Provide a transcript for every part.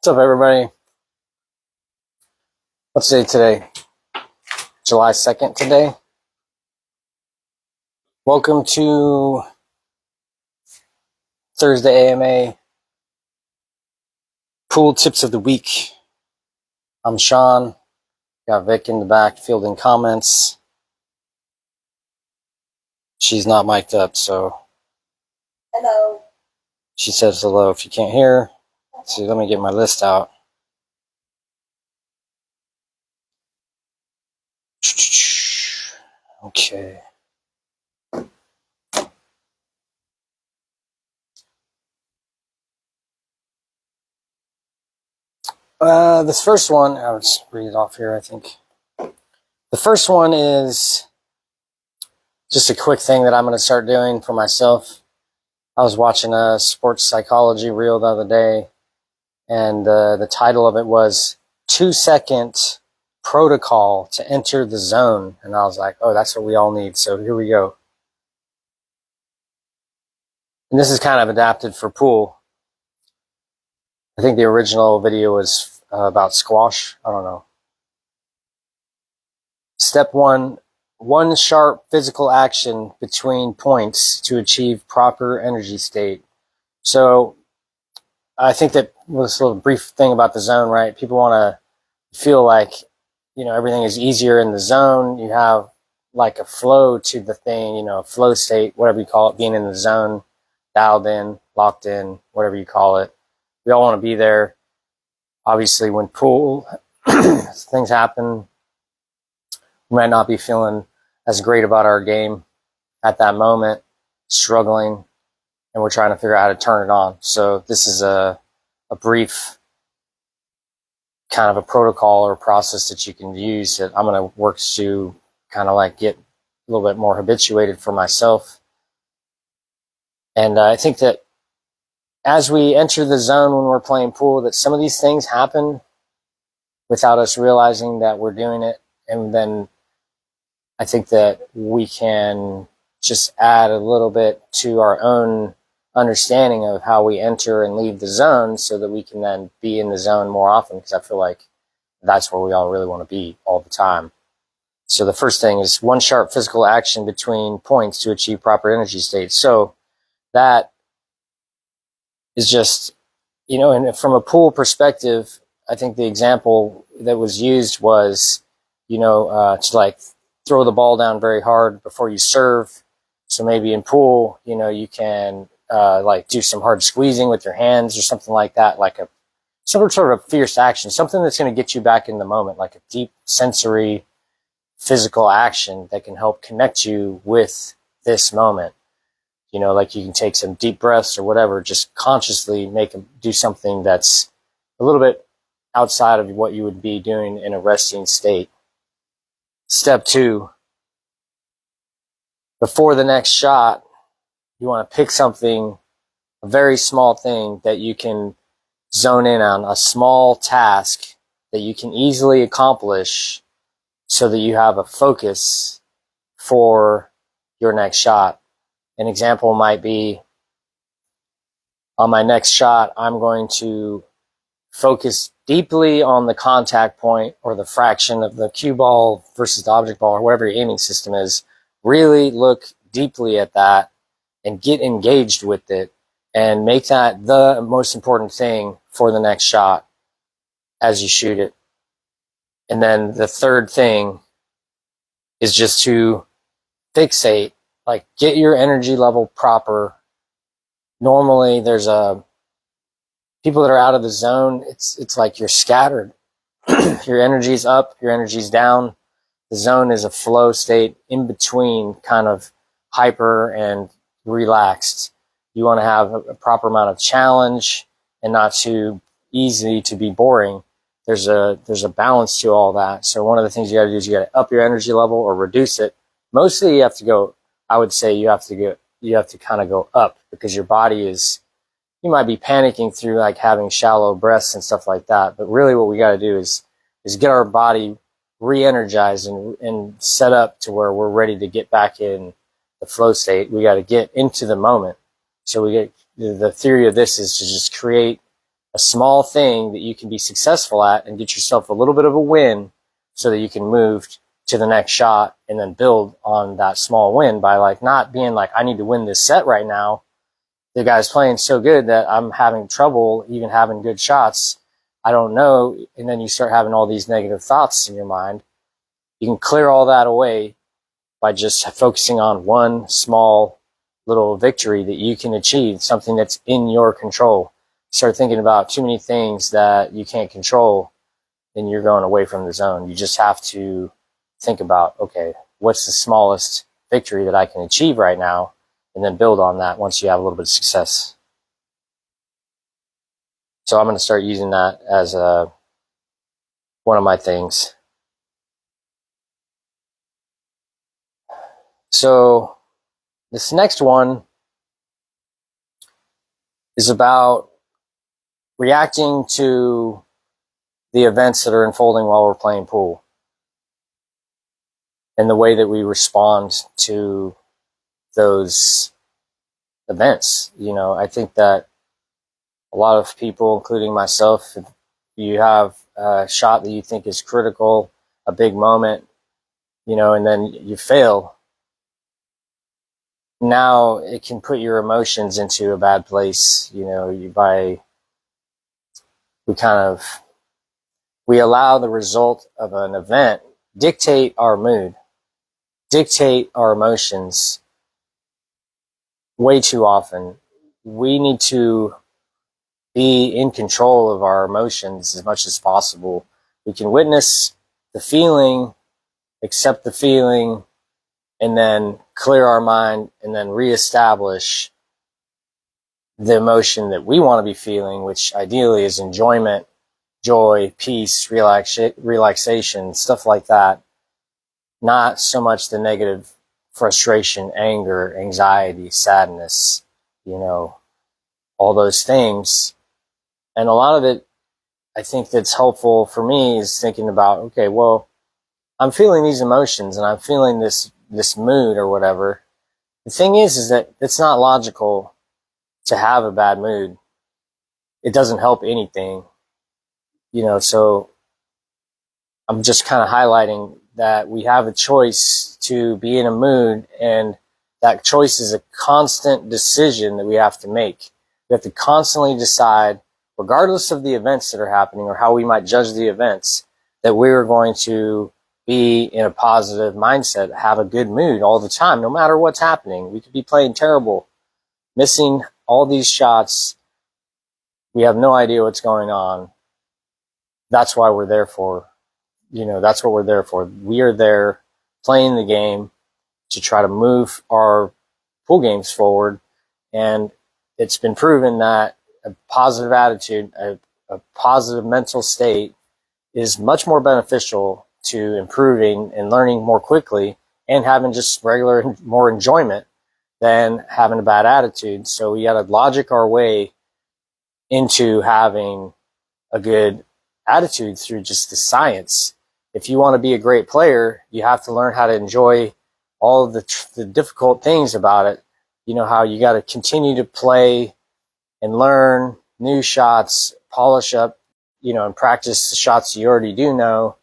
What's up, everybody? What's the date today? July 2nd today. Welcome to Thursday AMA Pool Tips of the Week. I'm Shawn. Got Vic in the back fielding comments. She's not mic'd up, so. Hello. She says hello if you can't hear. Let's see, let me get my list out. Okay. This first one, I'll just read it off here, I think. The first one is just a quick thing that I'm going to start doing for myself. I was watching a sports psychology reel the other day, and the title of it was 2-second protocol to enter the zone. And I was like, oh, that's what we all need. So here we go. And this is kind of adapted for pool. I think the original video was about squash. I don't know. Step 1, one sharp physical action between points to achieve proper energy state. So I think that this little brief thing about the zone, right? People want to feel like, everything is easier in the zone. You have like a flow to the thing, a flow state, whatever you call it, being in the zone, dialed in, locked in, whatever you call it. We all want to be there. Obviously, when pool things happen, we might not be feeling as great about our game at that moment, struggling, and we're trying to figure out how to turn it on. So this is a brief kind of a protocol or process that you can use that I'm going to work to kind of like get a little bit more habituated for myself. And I think that as we enter the zone when we're playing pool, that some of these things happen without us realizing that we're doing it. And then I think that we can just add a little bit to our own understanding of how we enter and leave the zone so that we can then be in the zone more often, because I feel like that's where we all really want to be all the time. So the first thing is one sharp physical action between points to achieve proper energy state. So that is just, and from a pool perspective, I think the example that was used was, to like throw the ball down very hard before you serve. So maybe in pool, you can like do some hard squeezing with your hands or something like that, like some sort of a fierce action, something that's going to get you back in the moment, like a deep sensory physical action that can help connect you with this moment. Like you can take some deep breaths or whatever, just consciously do something that's a little bit outside of what you would be doing in a resting state. Step 2, before the next shot, you want to pick something, a very small thing that you can zone in on, a small task that you can easily accomplish so that you have a focus for your next shot. An example might be, on my next shot, I'm going to focus deeply on the contact point or the fraction of the cue ball versus the object ball or whatever your aiming system is. Really look deeply at that and get engaged with it and make that the most important thing for the next shot as you shoot it. And then the third thing is just to fixate, like get your energy level proper. Normally there's people that are out of the zone, it's like you're scattered. Your energy's up, your energy's down. The zone is a flow state in between kind of hyper and relaxed. You want to have a proper amount of challenge and not too easy to be boring. There's a balance to all that. So one of the things you got to do is you got to up your energy level or reduce it. Mostly you have to go, I would say you have to kind of go up, because your body you might be panicking through like having shallow breaths and stuff like that. But really what we got to do is get our body re-energized and set up to where we're ready to get back in the flow state. We got to get into the moment. So the theory of this is to just create a small thing that you can be successful at and get yourself a little bit of a win so that you can move to the next shot and then build on that small win by like not being like, I need to win this set right now. The guy's playing so good that I'm having trouble even having good shots. I don't know. And then you start having all these negative thoughts in your mind. You can clear all that away by just focusing on one small little victory that you can achieve, something that's in your control. Start thinking about too many things that you can't control, and you're going away from the zone. You just have to think about, okay, what's the smallest victory that I can achieve right now, and then build on that once you have a little bit of success. So I'm going to start using that as one of my things. So this next one is about reacting to the events that are unfolding while we're playing pool and the way that we respond to those events. You know, I think that a lot of people, including myself, if you have a shot that you think is critical, a big moment, you know, and then you fail, now it can put your emotions into a bad place. You know, we allow the result of an event dictate our mood, dictate our emotions way too often. We need to be in control of our emotions as much as possible. We can witness the feeling, accept the feeling, and then clear our mind and then reestablish the emotion that we want to be feeling, which ideally is enjoyment, joy, peace, relaxation, stuff like that. Not so much the negative frustration, anger, anxiety, sadness, you know, all those things. And a lot of it, I think that's helpful for me is thinking about, okay, well, I'm feeling these emotions and I'm feeling this mood or whatever. The thing is that it's not logical to have a bad mood. It doesn't help anything, you know, so I'm just kind of highlighting that we have a choice to be in a mood, and that choice is a constant decision that we have to make. We have to constantly decide, regardless of the events that are happening or how we might judge the events, that we're going to be in a positive mindset, have a good mood all the time, no matter what's happening. We could be playing terrible, missing all these shots. We have no idea what's going on. That's why we're there for. You know, that's what we're there for. We are there playing the game to try to move our pool games forward. And it's been proven that a positive attitude, a positive mental state is much more beneficial to improving and learning more quickly and having just regular, more enjoyment than having a bad attitude. So we got to logic our way into having a good attitude through just the science. If you want to be a great player, you have to learn how to enjoy all of the difficult things about it. You know, how you got to continue to play and learn new shots, polish up, you know, and practice the shots you already do know.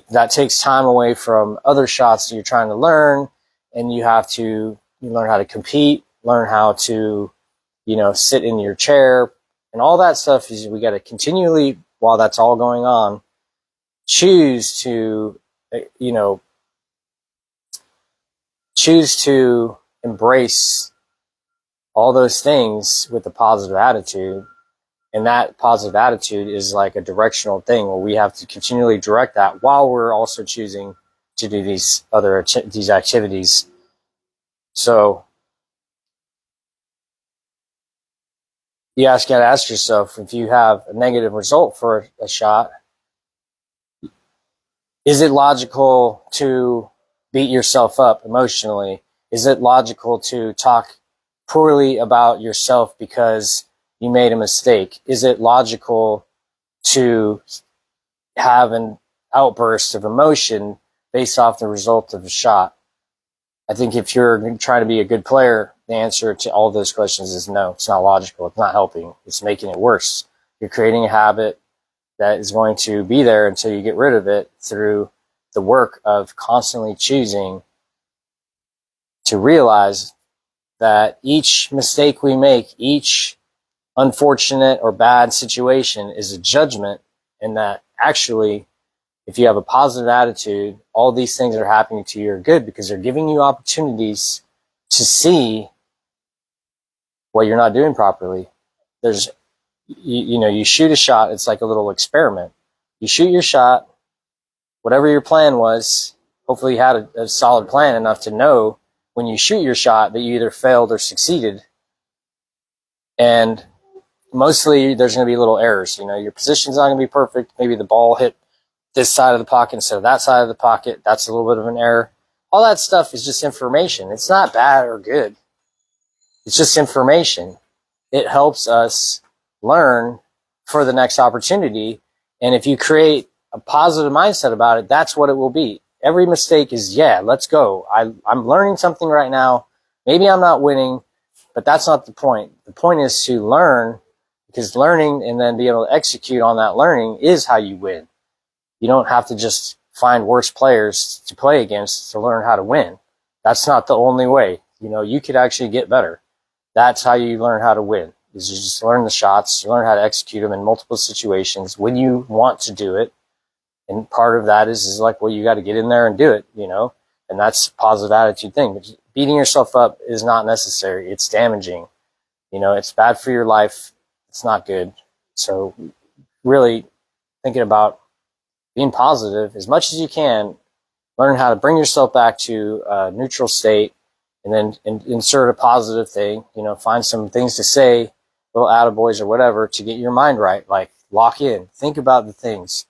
That takes time away from other shots that you're trying to learn, and you learn how to compete, learn how to, you know, sit in your chair, and all that stuff is we got to continually, while that's all going on, choose to embrace all those things with a positive attitude. And that positive attitude is like a directional thing where we have to continually direct that while we're also choosing to do these activities. So you got to ask yourself, if you have a negative result for a shot, is it logical to beat yourself up emotionally? Is it logical to talk poorly about yourself because you made a mistake? Is it logical to have an outburst of emotion based off the result of a shot? I think if you're trying to be a good player, the answer to all those questions is no. It's not logical. It's not helping. It's making it worse. You're creating a habit that is going to be there until you get rid of it through the work of constantly choosing to realize that each mistake we make, each unfortunate or bad situation is a judgment, and that actually, if you have a positive attitude, all these things that are happening to you are good because they're giving you opportunities to see what you're not doing properly. There's, you shoot a shot. It's like a little experiment. You shoot your shot, whatever your plan was. Hopefully you had a solid plan enough to know when you shoot your shot that you either failed or succeeded. And mostly there's going to be little errors. Your position's not going to be perfect. Maybe the ball hit this side of the pocket instead of that side of the pocket. That's a little bit of an error. All that stuff is just information. It's not bad or good. It's just information. It helps us learn for the next opportunity. And if you create a positive mindset about it, that's what it will be. Every mistake is, let's go. I'm learning something right now. Maybe I'm not winning, but that's not the point. The point is to learn, because learning and then be able to execute on that learning is how you win. You don't have to just find worse players to play against to learn how to win. That's not the only way. You could actually get better. That's how you learn how to win, is you just learn the shots, you learn how to execute them in multiple situations when you want to do it. And part of that is like, well, you got to get in there and do it, and that's a positive attitude thing. But beating yourself up is not necessary. It's damaging. It's bad for your life. It's not good. So really thinking about being positive as much as you can, learn how to bring yourself back to a neutral state, and then insert a positive thing, find some things to say, little attaboys or whatever, to get your mind right. Like, lock in, think about the things,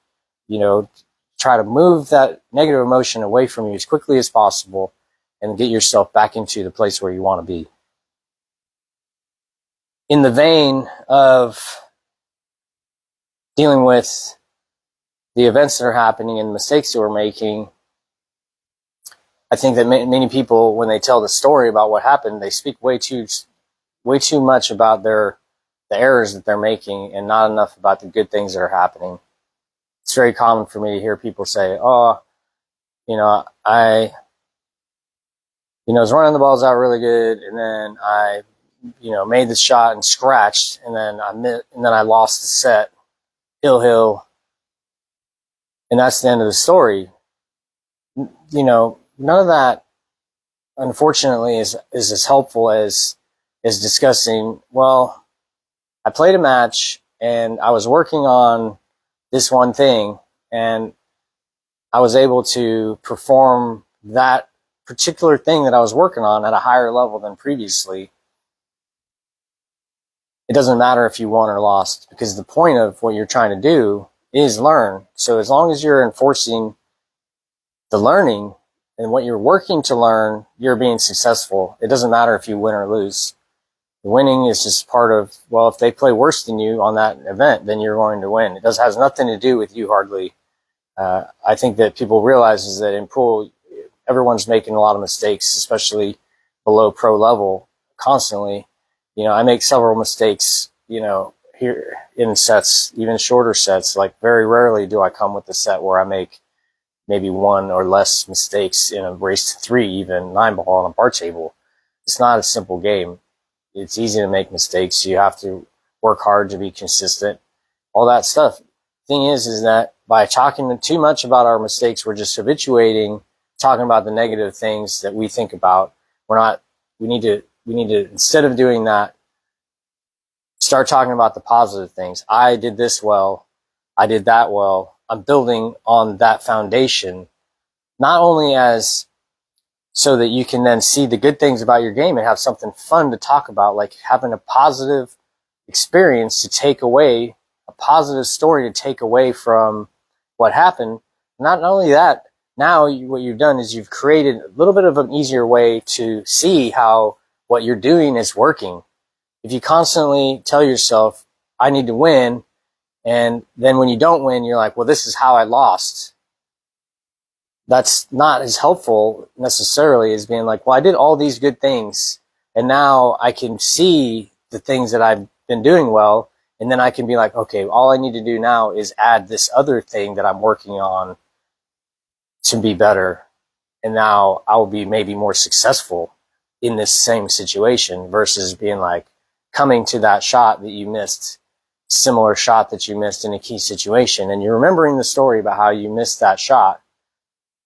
try to move that negative emotion away from you as quickly as possible and get yourself back into the place where you want to be. In the vein of dealing with the events that are happening and the mistakes that we're making, I think that many people, when they tell the story about what happened, they speak way too much about the errors that they're making and not enough about the good things that are happening. It's very common for me to hear people say, I was running the balls out really good, and then I, made the shot and scratched, and then I lost the set, hill, and that's the end of the story. None of that, unfortunately, is as helpful as discussing, well, I played a match and I was working on this one thing and I was able to perform that particular thing that I was working on at a higher level than previously. It doesn't matter if you won or lost, because the point of what you're trying to do is learn. So as long as you're enforcing the learning and what you're working to learn, you're being successful. It doesn't matter if you win or lose. Winning is just part of, well, if they play worse than you on that event, then you're going to win. It has nothing to do with you hardly. I think that people realize is that in pool, everyone's making a lot of mistakes, especially below pro level, constantly. I make several mistakes, here in sets, even shorter sets. Like, very rarely do I come with a set where I make maybe one or less mistakes in a race to 3, even 9-ball on a bar table. It's not a simple game. It's easy to make mistakes. You have to work hard to be consistent, all that stuff. Thing is that by talking too much about our mistakes, we're just habituating talking about the negative things that we think about. We need to, instead of doing that, start talking about the positive things. I did this well. I did that well. I'm building on that foundation, not only as so that you can then see the good things about your game and have something fun to talk about, like having a positive experience to take away, a positive story to take away from what happened. Not only that, now what you've done is you've created a little bit of an easier way to see how what you're doing is working. If you constantly tell yourself, I need to win, and then when you don't win, you're like, well, this is how I lost. That's not as helpful necessarily as being like, well, I did all these good things, and now I can see the things that I've been doing well, And then I can be like, okay, all I need to do now is add this other thing that I'm working on to be better. And now I will be maybe more successful in this same situation versus being like coming to that shot that you missed, similar shot that you missed in a key situation. And you're remembering the story about how you missed that shot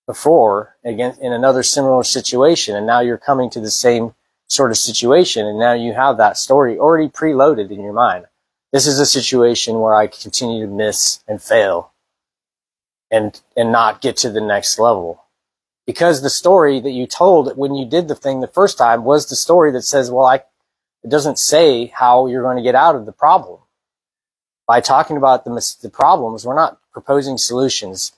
before again in another similar situation. And now you're coming to the same sort of situation. And now you have that story already preloaded in your mind. This is a situation where I continue to miss and fail and not get to the next level. Because the story that you told when you did the thing the first time was the story that says, well, it doesn't say how you're going to get out of the problem. By talking about the problems, we're not proposing solutions.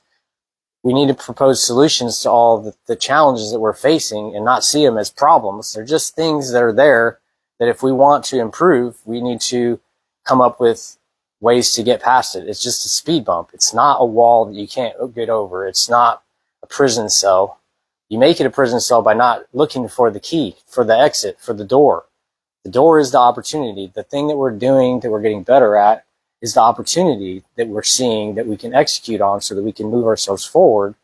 We need to propose solutions to all the challenges that we're facing and not see them as problems. They're just things that are there that if we want to improve, we need to come up with ways to get past it. It's just a speed bump. It's not a wall that you can't get over. It's not a prison cell. You make it a prison cell by not looking for the key, for the exit, for the door. The door is the opportunity. The thing that we're doing, that we're getting better at, is the opportunity that we're seeing that we can execute on so that we can move ourselves forward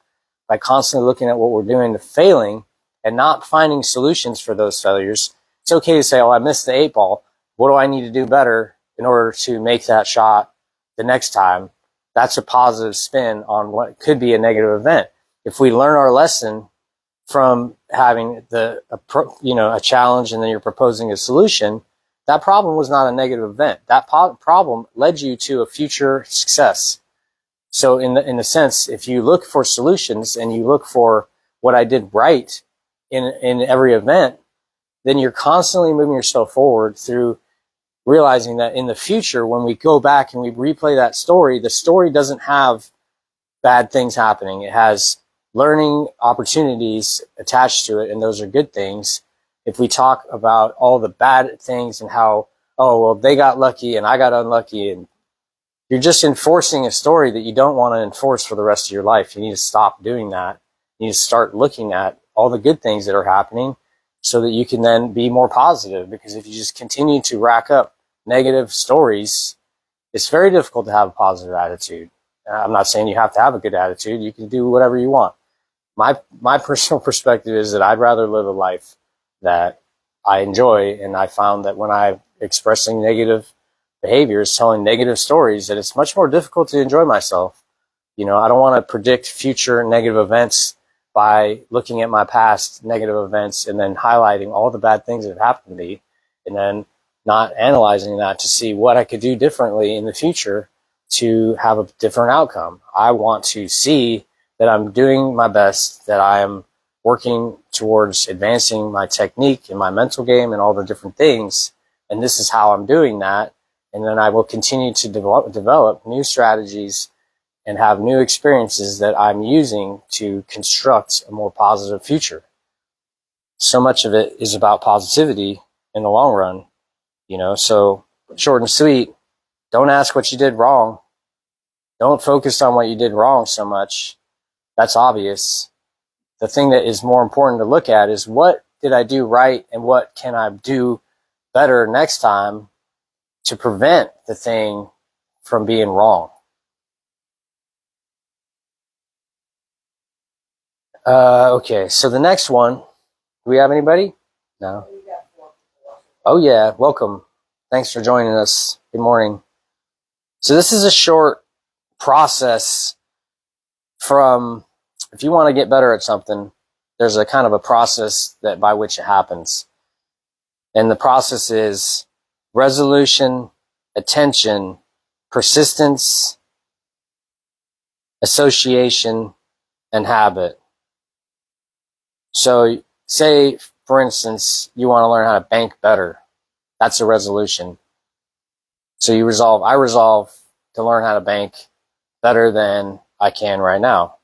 by constantly looking at what we're doing to failing and not finding solutions for those failures. It's okay to say, oh, I missed the 8-ball. What do I need to do better in order to make that shot the next time? That's a positive spin on what could be a negative event. If we learn our lesson from having a challenge and then you're proposing a solution, that problem was not a negative event. That problem led you to a future success. So in the sense, if you look for solutions and you look for what I did right in every event, then you're constantly moving yourself forward through realizing that in the future, when we go back and we replay that story, the story doesn't have bad things happening. It has learning opportunities attached to it, and those are good things. If we talk about all the bad things and how, oh, well, they got lucky and I got unlucky, and you're just enforcing a story that you don't want to enforce for the rest of your life. You need to stop doing that. You need to start looking at all the good things that are happening so that you can then be more positive. Because if you just continue to rack up negative stories, it's very difficult to have a positive attitude. I'm not saying you have to have a good attitude. You can do whatever you want. My personal perspective is that I'd rather live a life that I enjoy, and I found that when I'm expressing negative behaviors, telling negative stories, that it's much more difficult to enjoy myself. I don't want to predict future negative events by looking at my past negative events and then highlighting all the bad things that have happened to me and then not analyzing that to see what I could do differently in the future to have a different outcome. I want to see that I'm doing my best, that I am working towards advancing my technique and my mental game and all the different things. And this is how I'm doing that. And then I will continue to develop new strategies and have new experiences that I'm using to construct a more positive future. So much of it is about positivity in the long run, so short and sweet. Don't ask what you did wrong. Don't focus on what you did wrong so much. That's obvious. The thing that is more important to look at is what did I do right and what can I do better next time to prevent the thing from being wrong. Okay, so the next one, do we have anybody? No? Oh yeah, welcome. Thanks for joining us. Good morning. So this is a short process from, if you want to get better at something, there's a kind of a process that by which it happens. And the process is resolution, attention, persistence, association, and habit. So say, for instance, you want to learn how to bank better. That's a resolution. So I resolve to learn how to bank better than I can right now.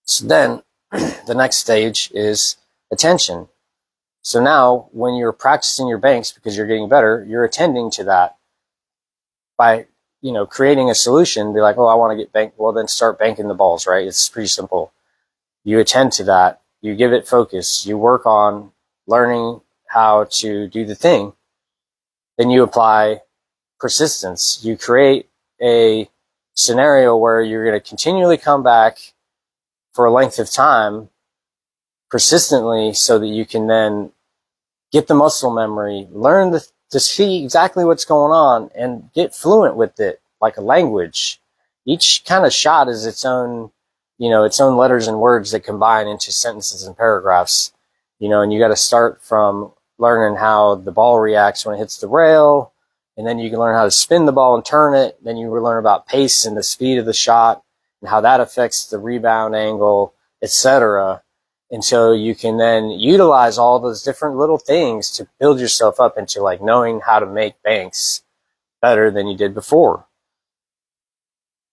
So then the next stage is attention. So now when you're practicing your banks because you're getting better, you're attending to that by, creating a solution. Be like, oh, I want to get banked. Well, then start banking the balls, right? It's pretty simple. You attend to that. You give it focus. You work on learning how to do the thing. Then you apply persistence. You create a scenario where you're going to continually come back for a length of time persistently so that you can then get the muscle memory, learn to see exactly what's going on, and get fluent with it like a language. Each kind of shot is its own, its own letters and words that combine into sentences and paragraphs, and you got to start from learning how the ball reacts when it hits the rail, and then you can learn how to spin the ball and turn it. Then you learn about pace and the speed of the shot and how that affects the rebound angle, etc. And so you can then utilize all those different little things to build yourself up into like knowing how to make banks better than you did before.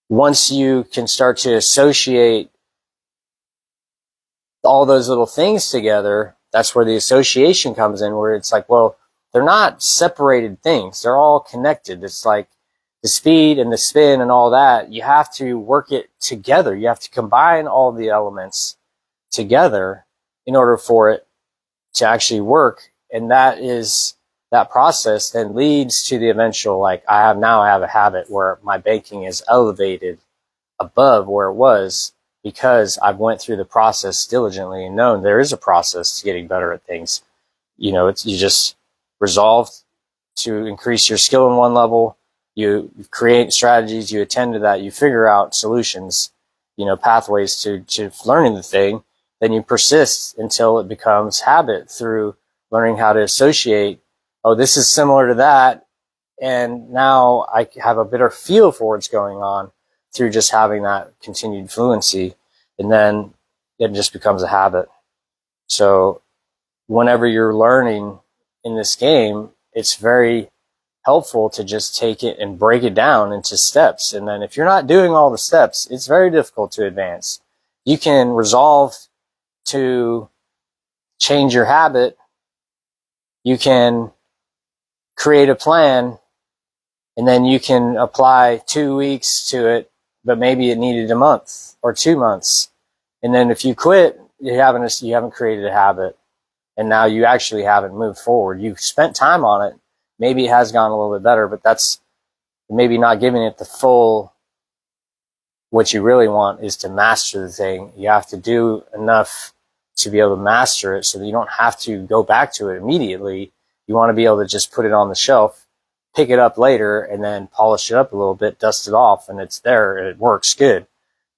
Once you can start to associate all those little things together, that's where the association comes in, where it's like, well, they're not separated things. They're all connected. It's like the speed and the spin and all that. You have to work it together. You have to combine all the elements together in order for it to actually work. And that process then leads to the eventual, like I have a habit where my banking is elevated above where it was because I've went through the process diligently and known there is a process to getting better at things. You just resolve to increase your skill in one level. You create strategies, you attend to that, you figure out solutions, pathways to learning the thing. Then you persist until it becomes habit through learning how to associate. Oh, this is similar to that. And now I have a better feel for what's going on through just having that continued fluency. And then it just becomes a habit. So whenever you're learning in this game, it's very helpful to just take it and break it down into steps. And then if you're not doing all the steps, it's very difficult to advance. You can resolve to change your habit. You can create a plan, and then you can apply 2 weeks to it, but maybe it needed a month or 2 months. And then if you quit, you haven't created a habit, and now you actually haven't moved forward. You've spent time on it. Maybe it has gone a little bit better, but that's maybe not giving it the full. What you really want is to master the thing. You have to do enough to be able to master it so that you don't have to go back to it immediately. You want to be able to just put it on the shelf, pick it up later, and then polish it up a little bit, dust it off, and it's there, and it works good.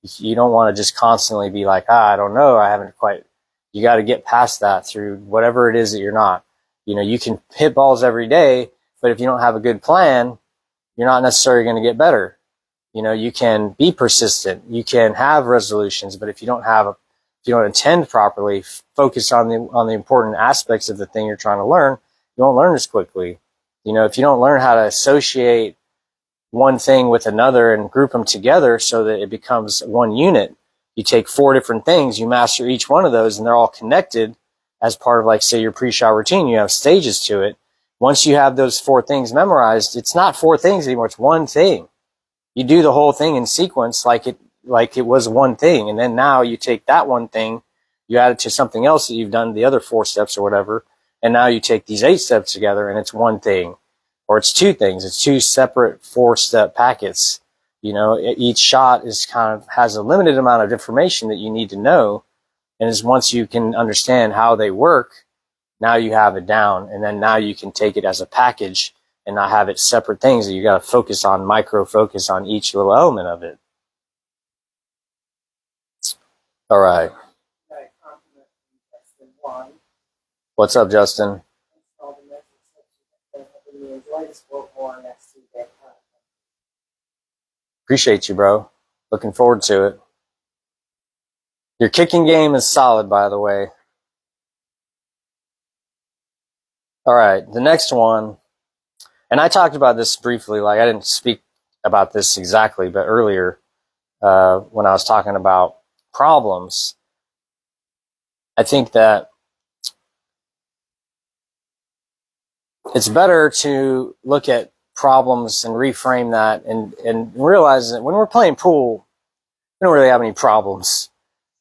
You don't want to just constantly be like, I don't know, I haven't quite. You got to get past that through whatever it is that you're not. You can hit balls every day, but if you don't have a good plan, you're not necessarily going to get better. You can be persistent. You can have resolutions, but if you don't attend properly, focus on the important aspects of the thing you're trying to learn, you won't learn as quickly. If you don't learn how to associate one thing with another and group them together so that it becomes one unit, you take 4 different things, you master each one of those, and they're all connected as part of, like, say, your pre-shot routine. You have stages to it. Once you have those 4 things memorized, it's not 4 things anymore. It's one thing. You do the whole thing in sequence like it was one thing. And then now you take that one thing, you add it to something else that you've done the other 4 steps or whatever. And now you take these 8 steps together and it's one thing, or it's 2 things. It's 2 separate 4-step packets. Each shot has a limited amount of information that you need to know. And once you can understand how they work, now you have it down. And then now you can take it as a package and not have it separate things that you got to focus on, micro focus on each little element of it. All right. What's up, Justin? Appreciate you, bro. Looking forward to it. Your kicking game is solid, by the way. All right, the next one, and I talked about this briefly, like I didn't speak about this exactly, but earlier when I was talking about problems, I think that it's better to look at problems and reframe that and realize that when we're playing pool, we don't really have any problems.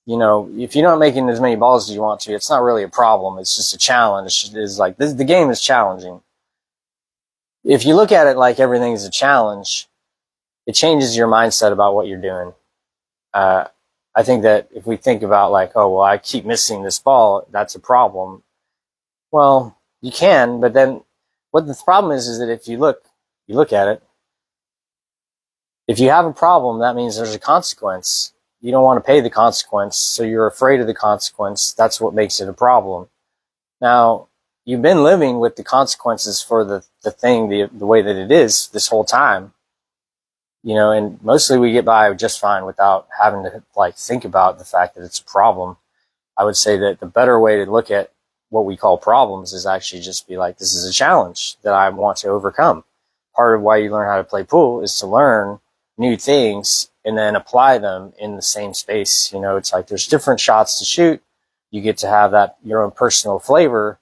If you're not making as many balls as you want to, it's not really a problem. It's just a challenge. It's like the game is challenging. if you look at it like everything is a challenge, it changes your mindset about what you're doing. I think that if we think about like, oh, well, I keep missing this ball, that's a problem. Well, you can, but then what the problem is that if you look at it, if you have a problem, that means there's a consequence. You don't want to pay the consequence, so you're afraid of the consequence. That's what makes it a problem. Now, you've been living with the consequences for the thing the way that it is this whole time. And mostly we get by just fine without having to like think about the fact that it's a problem. I would say that the better way to look at what we call problems is actually just be like, this is a challenge that I want to overcome. Part of why you learn how to play pool is to learn new things and then apply them in the same space. It's like there's different shots to shoot. You get to have that your own personal flavor.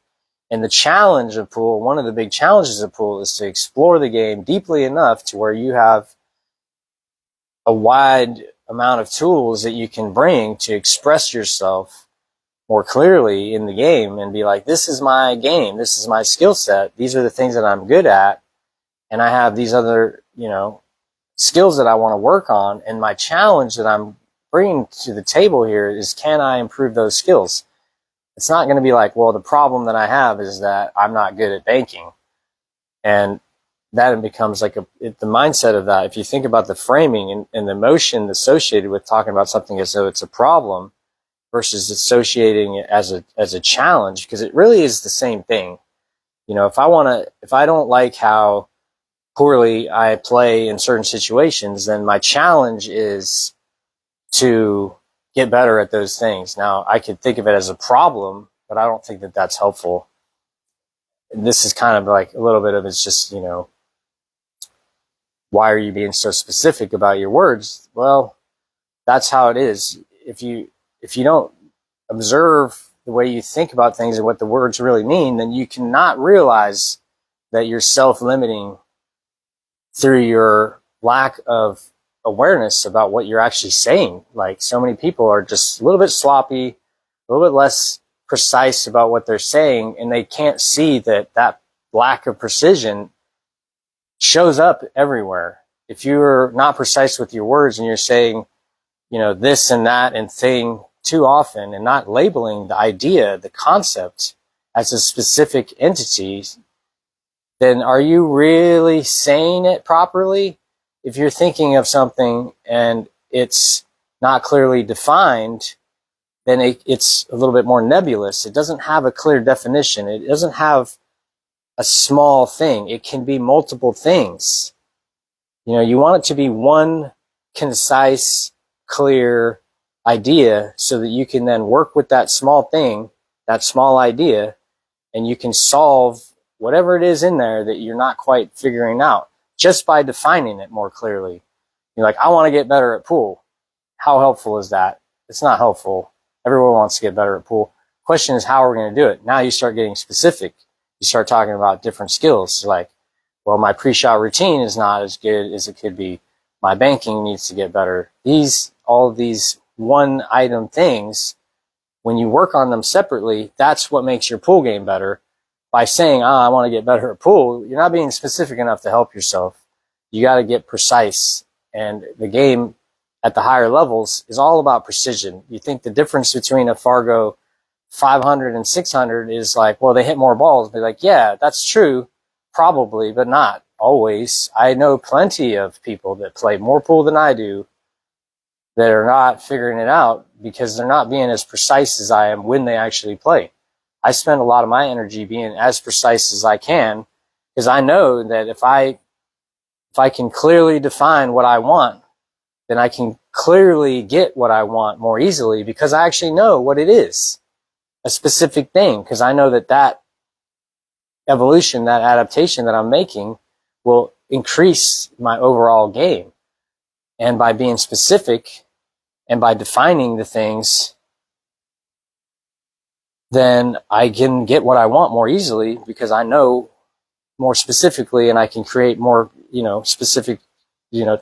And the challenge of pool, one of the big challenges of pool is to explore the game deeply enough to where you have a wide amount of tools that you can bring to express yourself more clearly in the game and be like, this is my game. This is my skill set. These are the things that I'm good at. And I have these other, skills that I want to work on. And my challenge that I'm bringing to the table here is, can I improve those skills? It's not going to be like, well, the problem that I have is that I'm not good at banking. And that becomes like the mindset of that. If you think about the framing and the emotion associated with talking about something as though it's a problem versus associating it as a challenge, because it really is the same thing. If I don't like how poorly I play in certain situations, then my challenge is to get better at those things. Now, I could think of it as a problem, but I don't think that that's helpful. And this is kind of like a little bit of it's just, why are you being so specific about your words? Well, that's how it is. If you don't observe the way you think about things and what the words really mean, then you cannot realize that you're self-limiting through your lack of awareness about what you're actually saying. Like, so many people are just a little bit sloppy, a little bit less precise about what they're saying, and they can't see that lack of precision shows up everywhere. If you're not precise with your words and you're saying, this and that and thing too often and not labeling the idea, the concept as a specific entity, then are you really saying it properly? If you're thinking of something and it's not clearly defined, then it's a little bit more nebulous. It doesn't have a clear definition. It doesn't have a small thing. It can be multiple things. You want it to be one concise, clear idea so that you can then work with that small thing, that small idea, and you can solve whatever it is in there that you're not quite figuring out just by defining it more clearly. You're like, I want to get better at pool. How helpful is that? It's not helpful. Everyone wants to get better at pool. Question is, how are we going to do it? Now you start getting specific. You start talking about different skills. Like, well, my pre-shot routine is not as good as it could be. My banking needs to get better. All of these one item things, when you work on them separately, that's what makes your pool game better. By saying, I want to get better at pool, you're not being specific enough to help yourself. You got to get precise. And the game at the higher levels is all about precision. You think the difference between a Fargo 500 and 600 is like, well, they hit more balls. They're like, yeah, that's true, probably, but not always. I know plenty of people that play more pool than I do that are not figuring it out because they're not being as precise as I am when they actually play. I spend a lot of my energy being as precise as I can because I know that if I can clearly define what I want, then I can clearly get what I want more easily because I actually know what it is, a specific thing, because I know that evolution, that adaptation that I'm making will increase my overall game. And by being specific and by defining the things, then I can get what I want more easily because I know more specifically and I can create more, specific,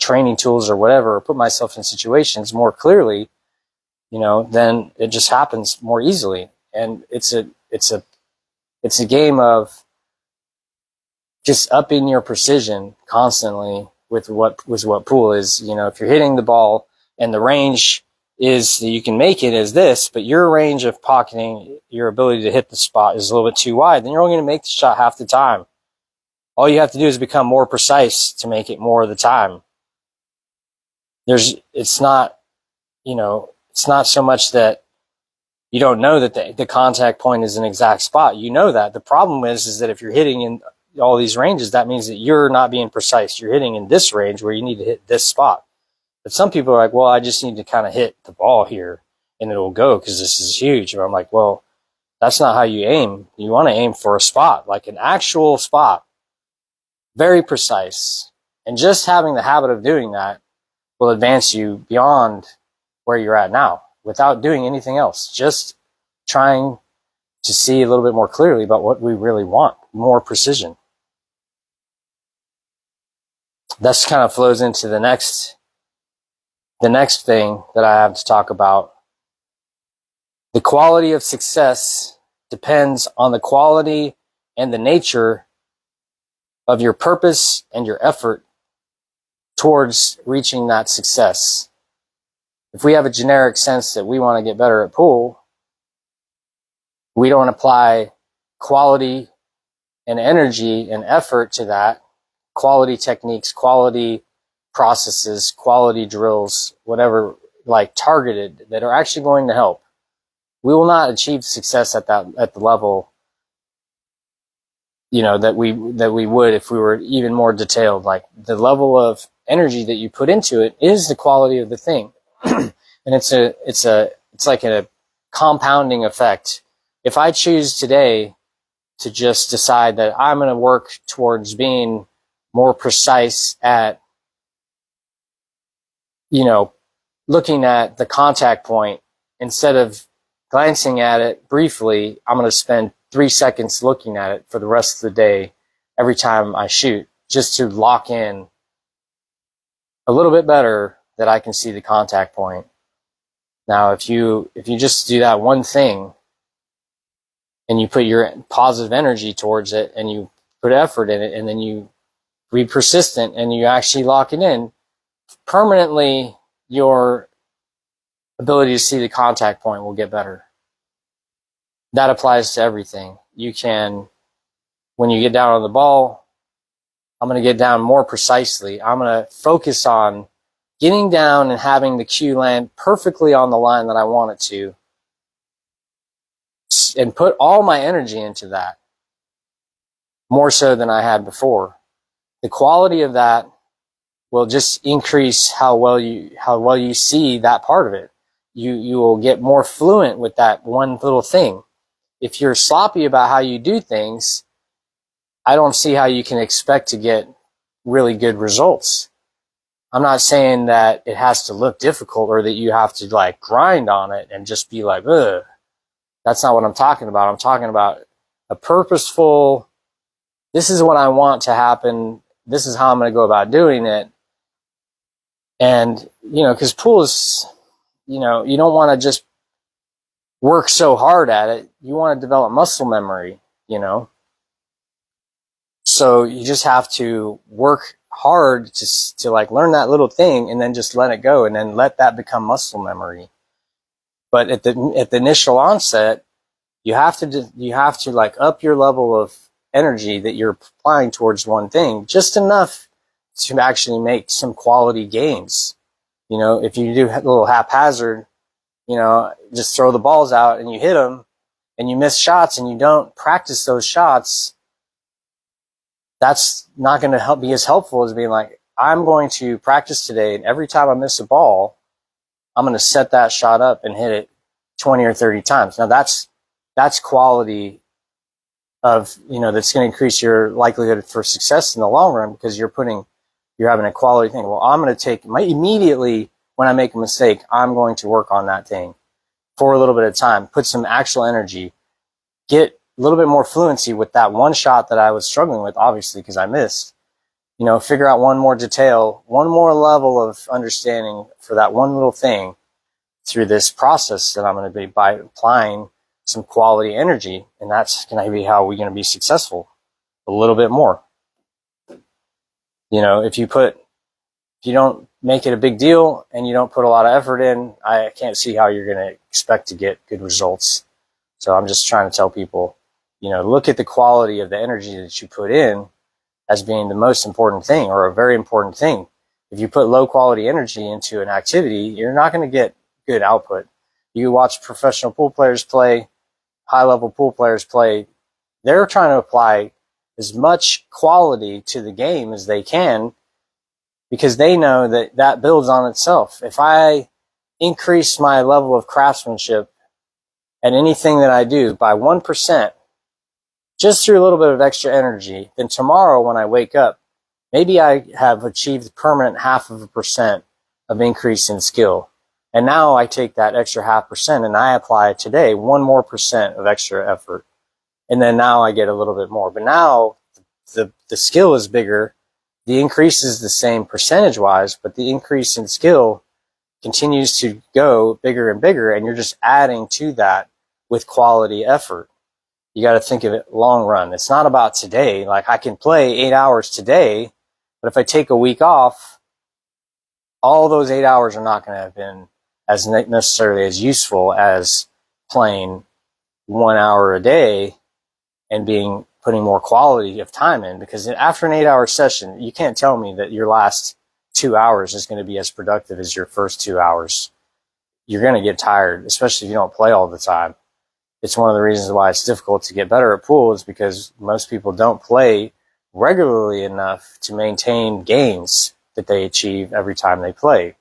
training tools or whatever, or put myself in situations more clearly, then it just happens more easily. And it's a game of, just upping your precision constantly with what pool is. If you're hitting the ball and the range is that you can make it as this, but your range of pocketing, your ability to hit the spot is a little bit too wide, then you're only going to make the shot half the time. All you have to do is become more precise to make it more of the time. It's not so much that you don't know that the contact point is an exact spot. You know that. The problem is that if you're hitting in all these ranges, that means that you're not being precise. You're hitting in this range where you need to hit this spot. But some people are like, well, I just need to kind of hit the ball here and it'll go because this is huge. Or I'm like, well, that's not how you aim. You want to aim for a spot, like an actual spot, very precise. And just having the habit of doing that will advance you beyond where you're at now without doing anything else. Just trying to see a little bit more clearly about what we really want, more precision. This kind of flows into the next thing that I have to talk about. The quality of success depends on the quality and the nature of your purpose and your effort towards reaching that success. If we have a generic sense that we want to get better at pool, we don't apply quality and energy and effort to that, quality techniques, quality processes, quality drills, whatever, like targeted, that are actually going to help. We will not achieve success at the level, that we would if we were even more detailed. Like the level of energy that you put into it is the quality of the thing. And it's like a compounding effect. If I choose today to just decide that I'm going to work towards being more precise at, looking at the contact point, instead of glancing at it briefly, I'm going to spend 3 seconds looking at it for the rest of the day every time I shoot, just to lock in a little bit better that I can see the contact point. Now, if you just do that one thing and you put your positive energy towards it and you put effort in it and then you be persistent and you actually lock it in, permanently your ability to see the contact point will get better. That applies to everything. You can, when you get down on the ball, I'm going to get down more precisely. I'm going to focus on getting down and having the cue land perfectly on the line that I want it to, and put all my energy into that, more so than I had before. The quality of that will just increase how well you see that part of it. You will get more fluent with that one little thing. If you're sloppy about how you do things, I don't see how you can expect to get really good results. I'm not saying that it has to look difficult or that you have to like grind on it and just be like, ugh. That's not what I'm talking about. I'm talking about a purposeful, this is what I want to happen. This is how I'm going to go about doing it. And, because pool is, you don't want to just work so hard at it. You want to develop muscle memory, So you just have to work hard to like learn that little thing and then just let it go and then let that become muscle memory. But at the initial onset, you have to like up your level of energy that you're applying towards one thing, just enough to actually make some quality gains. If you do a little haphazard, just throw the balls out and you hit them and you miss shots and you don't practice those shots, that's not going to be as helpful as being like, I'm going to practice today, and every time I miss a ball, I'm going to set that shot up and hit it 20 or 30 times. Now that's quality of, that's going to increase your likelihood for success in the long run, because you're having a quality thing. Well, I'm going to take immediately when I make a mistake, I'm going to work on that thing for a little bit of time, put some actual energy, get a little bit more fluency with that one shot that I was struggling with, obviously, because I missed. Figure out one more detail, one more level of understanding for that one little thing through this process that I'm going to be by applying some quality energy. And that's going to be how we're going to be successful a little bit more. If you don't make it a big deal and you don't put a lot of effort in, I can't see how you're going to expect to get good results. So I'm just trying to tell people, look at the quality of the energy that you put in as being the most important thing, or a very important thing. If you put low quality energy into an activity, you're not going to get good output. You watch professional pool players play, high level pool players play, they're trying to apply as much quality to the game as they can, because they know that that builds on itself. If I increase my level of craftsmanship at anything that I do by 1%, just through a little bit of extra energy, then tomorrow when I wake up, maybe I have achieved permanent 0.5% of increase in skill. And now I take that extra 0.5% and I apply today 1 more percent of extra effort. And then now I get a little bit more. But now the skill is bigger. The increase is the same percentage wise, but the increase in skill continues to go bigger and bigger. And you're just adding to that with quality effort. You got to think of it long run. It's not about today. Like, I can play 8 hours today, but if I take a week off, all those 8 hours are not going to have been as necessarily as useful as playing 1 hour a day and putting more quality of time in. Because after an 8 hour session, you can't tell me that your last 2 hours is going to be as productive as your first 2 hours. You're going to get tired, especially if you don't play all the time. It's one of the reasons why it's difficult to get better at pool, is because most people don't play regularly enough to maintain gains that they achieve every time they play.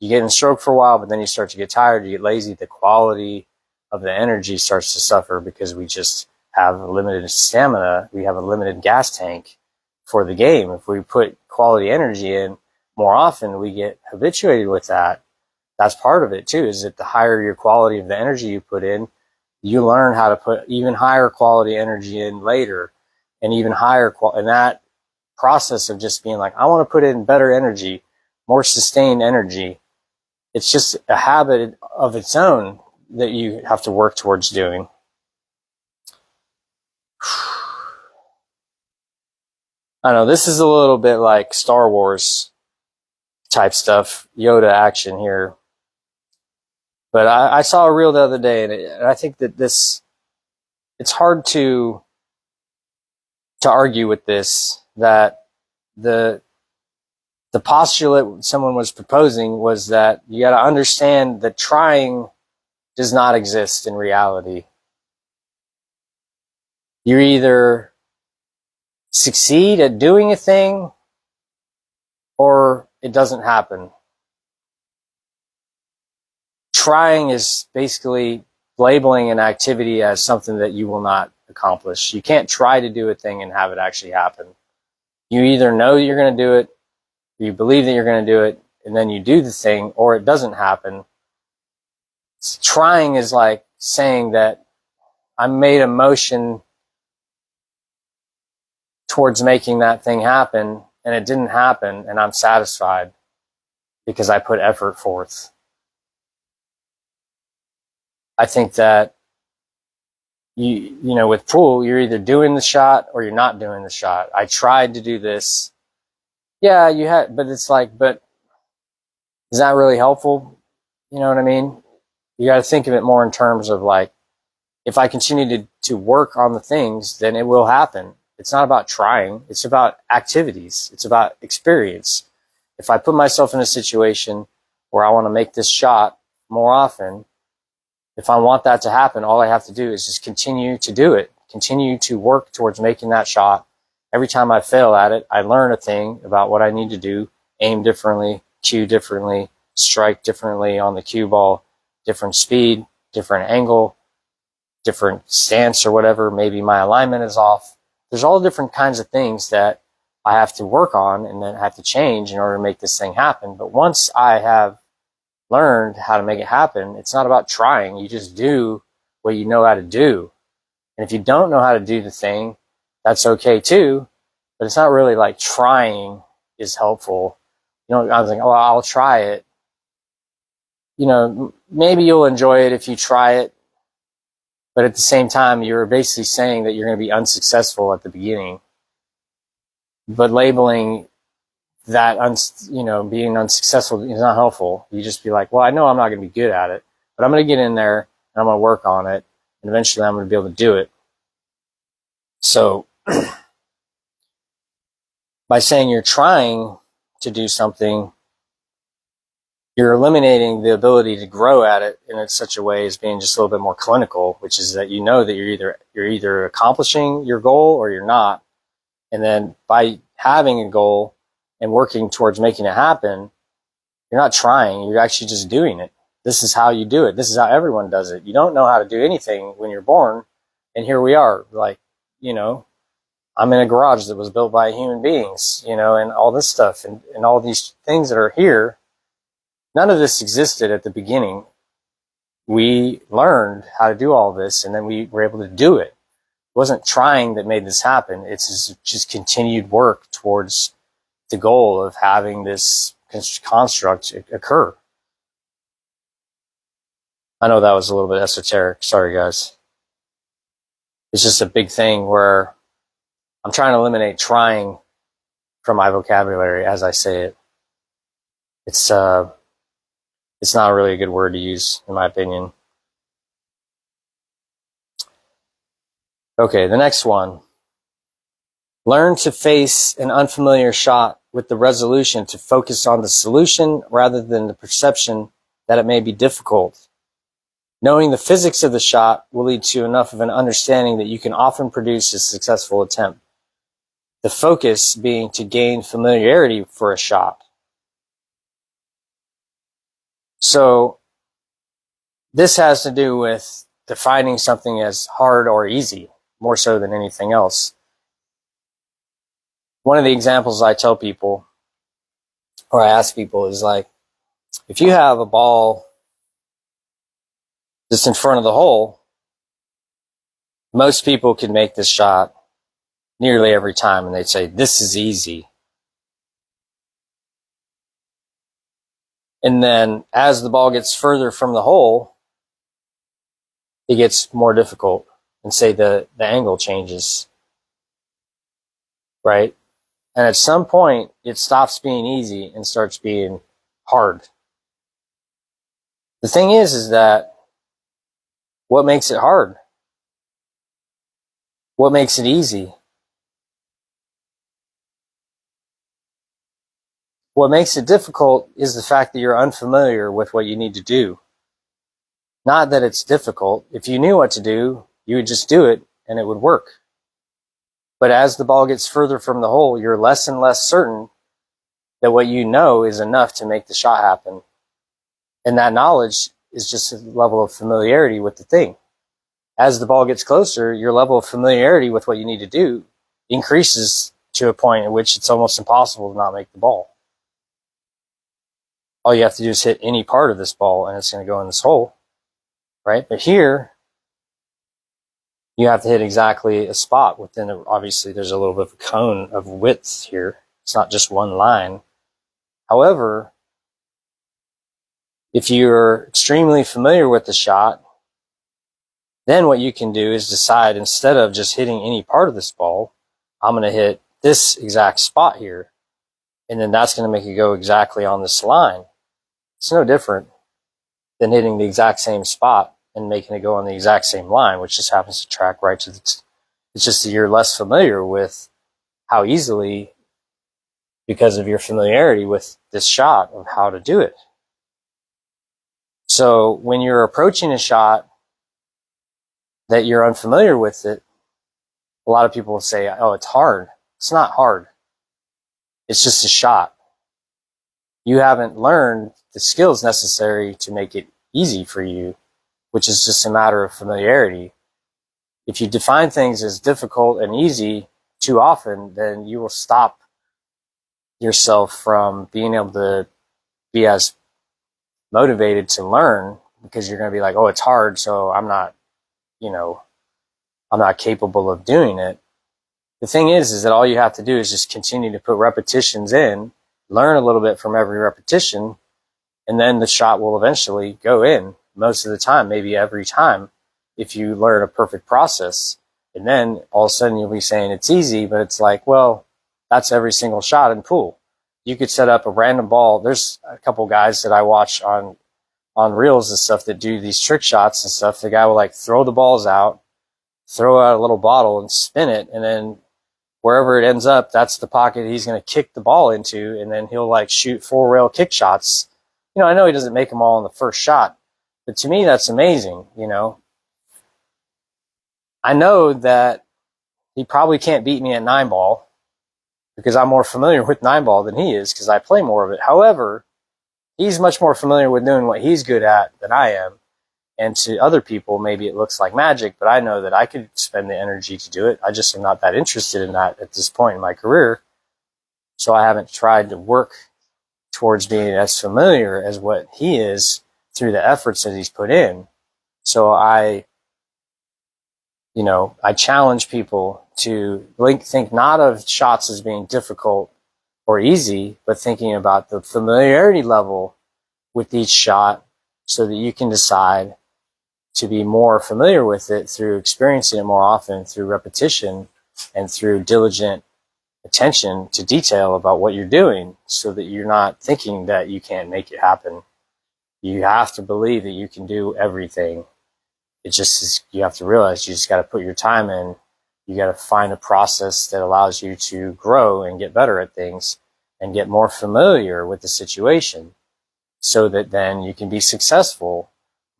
You get in stroke for a while, but then you start to get tired, you get lazy, the quality of the energy starts to suffer because we just have a limited stamina, we have a limited gas tank for the game. If we put quality energy in more often, we get habituated with that. That's part of it too, is that the higher your quality of the energy you put in, you learn how to put even higher quality energy in later, and even higher and that process of just being like, I want to put in better energy, more sustained energy. It's just a habit of its own that you have to work towards doing. I know this is a little bit like Star Wars type stuff, Yoda action here. But I saw a reel the other day, and I think that it's hard to argue with this, that the postulate someone was proposing was that you got to understand that trying does not exist in reality. You either succeed at doing a thing or it doesn't happen. Trying is basically labeling an activity as something that you will not accomplish. You can't try to do a thing and have it actually happen. You either know you're going to do it, or you believe that you're going to do it, and then you do the thing, or it doesn't happen. Trying is like saying that I made a motion towards making that thing happen, and it didn't happen, and I'm satisfied because I put effort forth. I think that you know, with pool, you're either doing the shot or you're not doing the shot. I tried to do this. Yeah, you had, but it's like, but is that really helpful? You know what I mean? You got to think of it more in terms of like, if I continue to work on the things, then it will happen. It's not about trying. It's about activities. It's about experience. If I put myself in a situation where I want to make this shot more often, if I want that to happen, all I have to do is just continue to do it, continue to work towards making that shot. Every time I fail at it, I learn a thing about what I need to do, aim differently, cue differently, strike differently on the cue ball, different speed, different angle, different stance or whatever. Maybe my alignment is off. There's all different kinds of things that I have to work on and then have to change in order to make this thing happen. But once I have learned how to make it happen, it's not about trying. You just do what you know how to do. And if you don't know how to do the thing, that's okay too. But it's not really like trying is helpful. You know, I was like, oh, I'll try it. You know, maybe you'll enjoy it if you try it. But at the same time, you're basically saying that you're going to be unsuccessful at the beginning. But labeling being unsuccessful is not helpful. You just be like, well, I know I'm not going to be good at it, but I'm going to get in there and I'm going to work on it, and eventually I'm going to be able to do it. So by saying you're trying to do something, you're eliminating the ability to grow at it in such a way as being just a little bit more clinical, which is that you know that you're either accomplishing your goal or you're not. And then by having a goal and working towards making it happen, you're not trying, you're actually just doing it. This is how you do it. This is how everyone does it. You don't know how to do anything when you're born, and here we are, like, I'm in a garage that was built by human beings, and all this stuff and all these things that are here. None of this existed at the beginning. We learned how to do all this, and then we were able to do it. It wasn't trying that made this happen. It's just continued work towards the goal of having this construct occur. I know that was a little bit esoteric. Sorry, guys. It's just a big thing where I'm trying to eliminate trying from my vocabulary as I say it. It's not really a good word to use, in my opinion. Okay, the next one. Learn to face an unfamiliar shot with the resolution to focus on the solution rather than the perception that it may be difficult. Knowing the physics of the shot will lead to enough of an understanding that you can often produce a successful attempt. The focus being to gain familiarity for a shot. So this has to do with defining something as hard or easy, more so than anything else. One of the examples I tell people, or I ask people, is like, if you have a ball just in front of the hole, most people can make this shot nearly every time, and they'd say, this is easy. And then as the ball gets further from the hole, it gets more difficult, and say the angle changes, right? And at some point, it stops being easy and starts being hard. The thing is that what makes it hard? What makes it easy? What makes it difficult is the fact that you're unfamiliar with what you need to do. Not that it's difficult. If you knew what to do, you would just do it and it would work. But as the ball gets further from the hole, you're less and less certain that what you know is enough to make the shot happen. And that knowledge is just a level of familiarity with the thing. As the ball gets closer, your level of familiarity with what you need to do increases to a point at which it's almost impossible to not make the ball. All you have to do is hit any part of this ball and it's going to go in this hole, right? But here, you have to hit exactly a spot within it. Obviously, there's a little bit of a cone of width here. It's not just one line. However, if you're extremely familiar with the shot, then what you can do is decide, instead of just hitting any part of this ball, I'm going to hit this exact spot here. And then that's going to make it go exactly on this line. It's no different than hitting the exact same spot and making it go on the exact same line, which just happens to track right to the... It's just that you're less familiar with how easily, because of your familiarity with this shot, of how to do it. So when you're approaching a shot that you're unfamiliar with it, a lot of people will say, oh, it's hard. It's not hard. It's just a shot. You haven't learned the skills necessary to make it easy for you, which is just a matter of familiarity. If you define things as difficult and easy too often, then you will stop yourself from being able to be as motivated to learn, because you're going to be like, oh, it's hard, so I'm not capable of doing it. The thing is that all you have to do is just continue to put repetitions in, learn a little bit from every repetition, and then the shot will eventually go in most of the time, maybe every time, if you learn a perfect process. And then all of a sudden you'll be saying it's easy, but it's like, well, that's every single shot in pool. you could set up a random ball. There's a couple guys that I watch on reels and stuff that do these trick shots and stuff. The guy will like throw the balls out, throw out a little bottle and spin it, and then wherever it ends up, that's the pocket he's going to kick the ball into, and then he'll like shoot 4-rail kick shots. I know he doesn't make them all in the first shot, but to me that's amazing. I know that he probably can't beat me at 9-ball because I'm more familiar with 9-ball than he is because I play more of it. However, he's much more familiar with doing what he's good at than I am. And to other people, maybe it looks like magic, but I know that I could spend the energy to do it. I just am not that interested in that at this point in my career. So I haven't tried to work towards being as familiar as what he is through the efforts that he's put in. So I challenge people to think not of shots as being difficult or easy, but thinking about the familiarity level with each shot so that you can decide to be more familiar with it through experiencing it more often, through repetition, and through diligent attention to detail about what you're doing so that you're not thinking that you can't make it happen. You have to believe that you can do everything. It just is, you have to realize you just got to put your time in. You got to find a process that allows you to grow and get better at things and get more familiar with the situation so that then you can be successful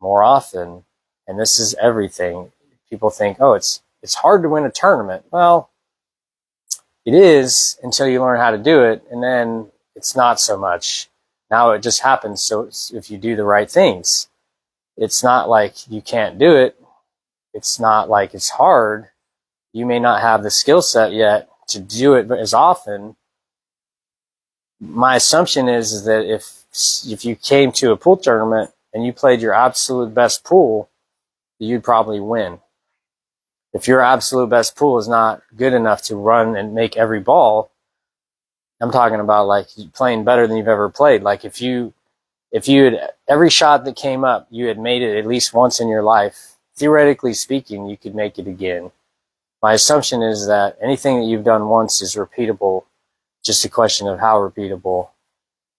more often. And this is everything. People think, oh, it's hard to win a tournament. Well, it is until you learn how to do it, and then it's not so much. Now it just happens. So if you do the right things, it's not like you can't do it. It's not like it's hard. You may not have the skill set yet to do it as often. My assumption is that if you came to a pool tournament and you played your absolute best pool, you'd probably win. If your absolute best pool is not good enough to run and make every ball, I'm talking about like playing better than you've ever played. Like if you had every shot that came up, you had made it at least once in your life, theoretically speaking, you could make it again. My assumption is that anything that you've done once is repeatable, just a question of how repeatable.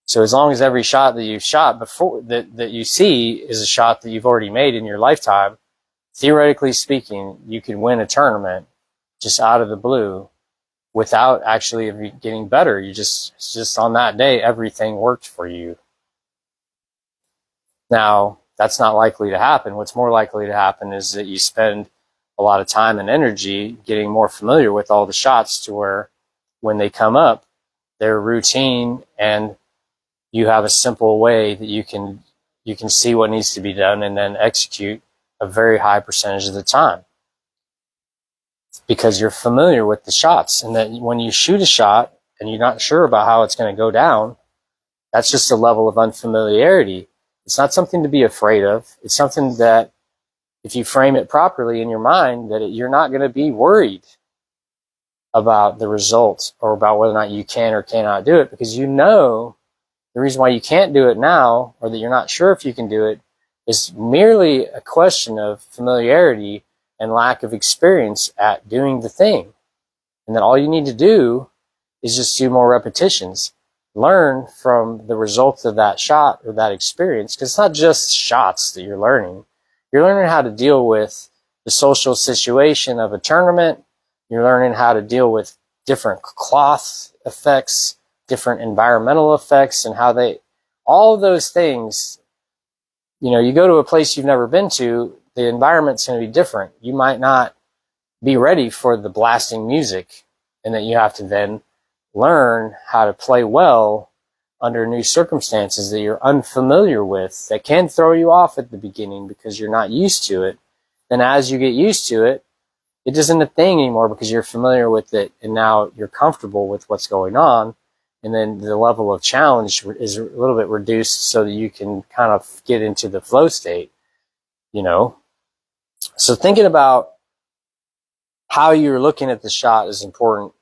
So as long as every shot that you've shot before that you see is a shot that you've already made in your lifetime, theoretically speaking, you could win a tournament just out of the blue without actually getting better. It's just on that day, everything worked for you. Now, that's not likely to happen. What's more likely to happen is that you spend a lot of time and energy getting more familiar with all the shots to where when they come up, they're routine and you have a simple way that you can see what needs to be done and then execute a very high percentage of the time because you're familiar with the shots. And that when you shoot a shot and you're not sure about how it's going to go down, that's just a level of unfamiliarity. It's not something to be afraid of. It's something that if you frame it properly in your mind, that you're not going to be worried about the results or about whether or not you can or cannot do it, because you know the reason why you can't do it now or that you're not sure if you can do it is merely a question of familiarity and lack of experience at doing the thing. And then all you need to do is just do more repetitions. Learn from the results of that shot or that experience, because it's not just shots that you're learning. You're learning how to deal with the social situation of a tournament. You're learning how to deal with different cloth effects, different environmental effects, and how all of those things, you go to a place you've never been to, the environment's going to be different. You might not be ready for the blasting music, and that you have to then learn how to play well under new circumstances that you're unfamiliar with, that can throw you off at the beginning because you're not used to it. Then as you get used to it, it isn't a thing anymore because you're familiar with it and now you're comfortable with what's going on. And then the level of challenge is a little bit reduced so that you can kind of get into the flow state, So thinking about how you're looking at the shot is important.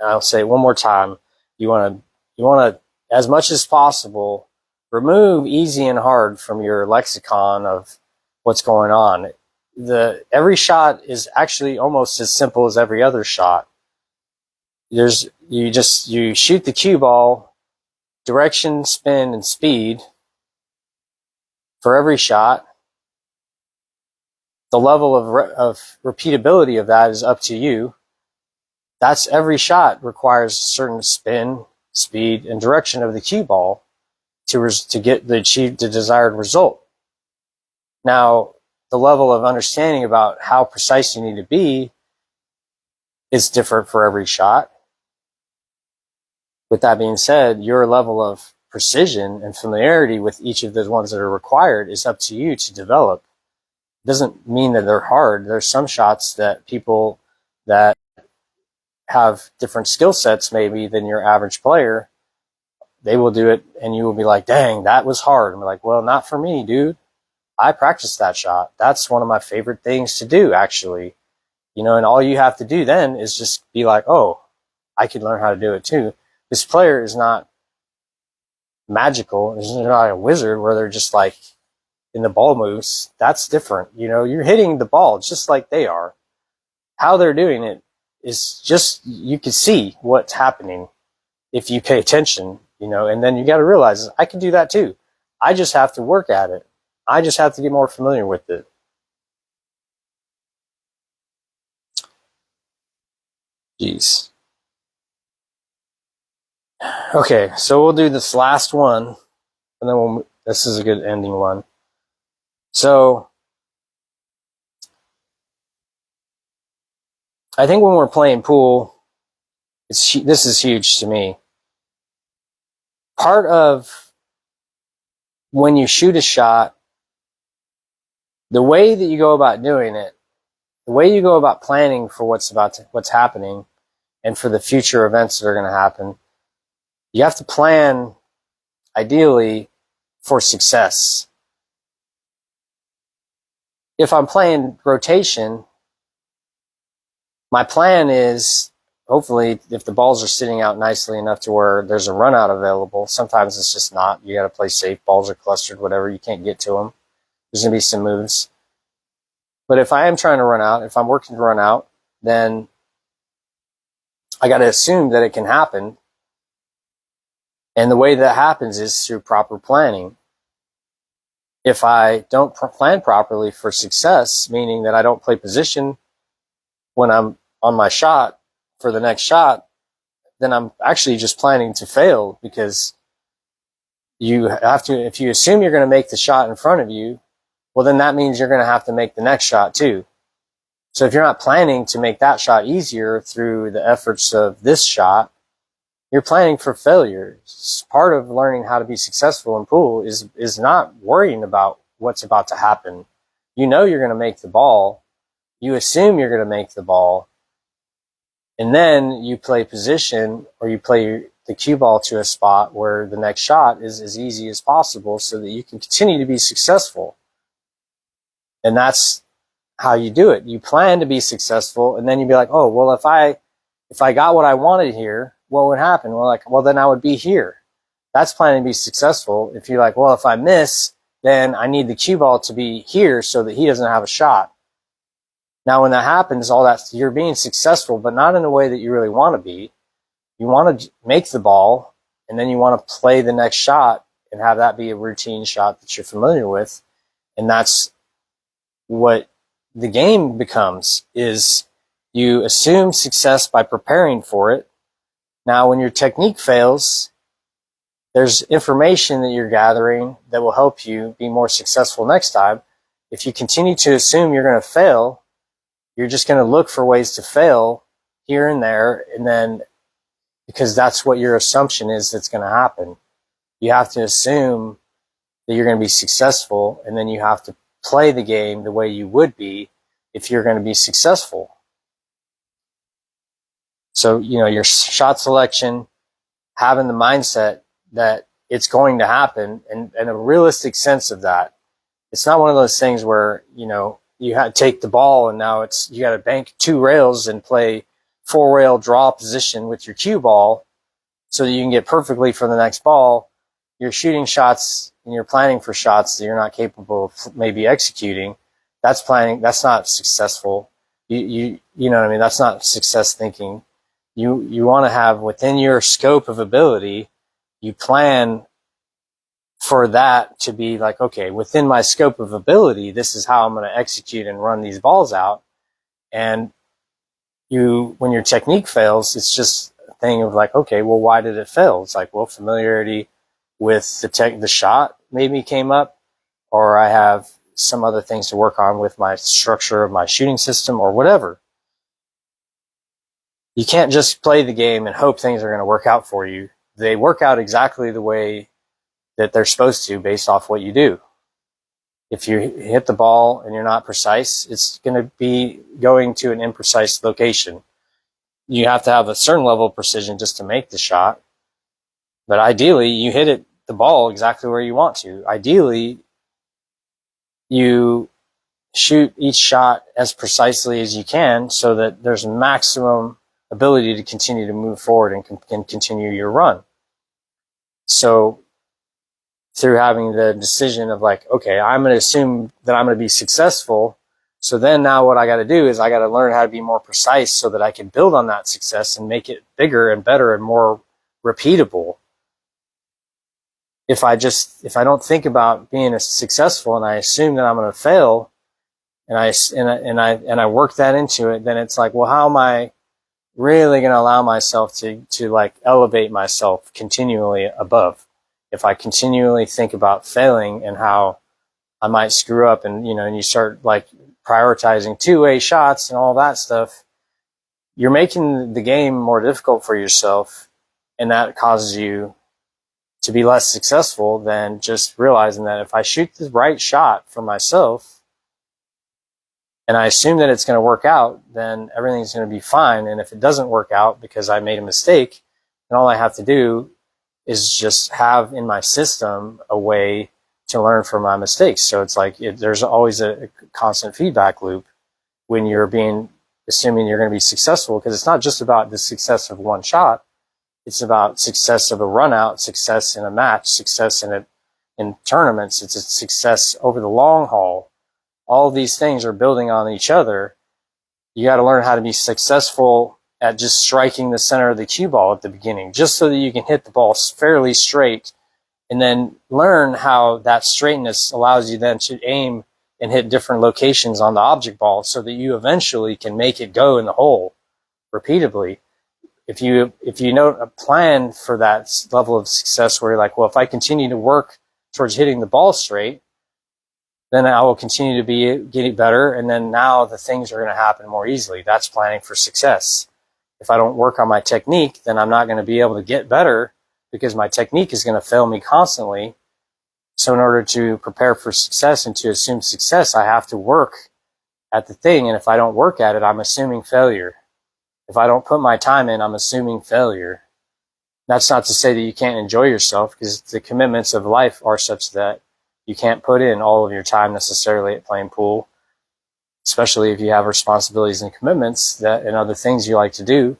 I'll say it one more time. You want to, as much as possible, remove easy and hard from your lexicon of what's going on. Every shot is actually almost as simple as every other shot. You shoot the cue ball direction, spin, and speed for every shot. The level of repeatability of that is up to you. That's every shot requires a certain spin, speed, and direction of the cue ball to achieve the desired result. Now, the level of understanding about how precise you need to be is different for every shot. With that being said, your level of precision and familiarity with each of the ones that are required is up to you to develop. It doesn't mean that they're hard. There's some shots that people that have different skill sets maybe than your average player, they will do it and you will be like, dang, that was hard. And we're like, well, not for me, dude. I practiced that shot. That's one of my favorite things to do, actually. And all you have to do then is just be like, oh, I could learn how to do it too. This player is not magical. They're not a wizard where they're just like in the ball moves. That's different. You're hitting the ball just like they are. How they're doing it is just, you can see what's happening if you pay attention, and then you got to realize I can do that too. I just have to work at it. I just have to get more familiar with it. Jeez. Okay, so we'll do this last one, and then this is a good ending one. So, I think when we're playing pool, this is huge to me. Part of when you shoot a shot, the way that you go about doing it, the way you go about planning for what's happening, and for the future events that are going to happen, you have to plan, ideally, for success. If I'm playing rotation, my plan is, hopefully, if the balls are sitting out nicely enough to where there's a run out available. Sometimes it's just not. You got to play safe. Balls are clustered, whatever. You can't get to them. There's going to be some moves. But if I am trying to run out, if I'm working to run out, then I got to assume that it can happen. And the way that happens is through proper planning. If I don't plan properly for success, meaning that I don't play position when I'm on my shot for the next shot, then I'm actually just planning to fail, because you have to, if you assume you're going to make the shot in front of you, well, then that means you're going to have to make the next shot too. So if you're not planning to make that shot easier through the efforts of this shot, you're planning for failure. Part of learning how to be successful in pool is not worrying about what's about to happen. You're going to make the ball. You assume you're going to make the ball. And then you play position, or you play the cue ball to a spot where the next shot is as easy as possible so that you can continue to be successful. And that's how you do it. You plan to be successful, and then you'd be like, oh, well, if I got what I wanted here, what would happen? Well, then I would be here. That's planning to be successful. If you're like, well, if I miss, then I need the cue ball to be here so that he doesn't have a shot. Now, when that happens, you're being successful, but not in a way that you really want to be. You want to make the ball, and then you want to play the next shot and have that be a routine shot that you're familiar with. And that's what the game becomes, is you assume success by preparing for it. Now, when your technique fails, there's information that you're gathering that will help you be more successful next time. If you continue to assume you're going to fail, you're just going to look for ways to fail here and there, and then, because that's what your assumption is that's going to happen. You have to assume that you're going to be successful, and then you have to play the game the way you would be if you're going to be successful. So, your shot selection, having the mindset that it's going to happen, and a realistic sense of that. It's not one of those things where, you have to take the ball and now you got to bank 2 rails and play 4-rail draw position with your cue ball so that you can get perfectly for the next ball. You're shooting shots and you're planning for shots that you're not capable of maybe executing. That's planning. That's not successful. You know what I mean? That's not success thinking. You want to have within your scope of ability you plan for that to be like, okay, within my scope of ability, this is how I'm going to execute and run these balls out. And when your technique fails, it's just a thing of like, okay, well, why did it fail? It's like, well, familiarity with the shot maybe came up, or I have some other things to work on with my structure of my shooting system or whatever. You can't just play the game and hope things are going to work out for you. They work out exactly the way that they're supposed to based off what you do. If you hit the ball and you're not precise, it's going to be going to an imprecise location. You have to have a certain level of precision just to make the shot. But ideally, you hit the ball exactly where you want to. Ideally, you shoot each shot as precisely as you can so that there's maximum ability to continue to move forward and can continue your run. So through having the decision of like, okay, I'm going to assume that I'm going to be successful. So then now what I got to do is I got to learn how to be more precise so that I can build on that success and make it bigger and better and more repeatable. If I don't think about being successful and I assume that I'm going to fail and I work that into it, then it's like, well, how am I really going to allow myself to like elevate myself continually above? If I continually think about failing and how I might screw up and you start like prioritizing two-way shots and all that stuff, you're making the game more difficult for yourself, and that causes you to be less successful than just realizing that if I shoot the right shot for myself and I assume that it's going to work out, then everything's going to be fine. And if it doesn't work out because I made a mistake, then all I have to do is just have in my system a way to learn from my mistakes. So it's like there's always a constant feedback loop when you're assuming you're going to be successful, because it's not just about the success of one shot. It's about success of a run out, success in a match, success in tournaments. It's a success over the long haul. All these things are building on each other. You got to learn how to be successful at just striking the center of the cue ball at the beginning, just so that you can hit the ball fairly straight, and then learn how that straightness allows you then to aim and hit different locations on the object ball so that you eventually can make it go in the hole repeatedly. If you know a plan for that level of success where you're like, well, if I continue to work towards hitting the ball straight, then I will continue to be getting better, and then now the things are going to happen more easily. That's planning for success. If I don't work on my technique, then I'm not going to be able to get better because my technique is going to fail me constantly. So in order to prepare for success and to assume success, I have to work at the thing. And if I don't work at it, I'm assuming failure. If I don't put my time in, I'm assuming failure. That's not to say that you can't enjoy yourself, because the commitments of life are such that you can't put in all of your time necessarily at playing pool, especially if you have responsibilities and commitments and other things you like to do.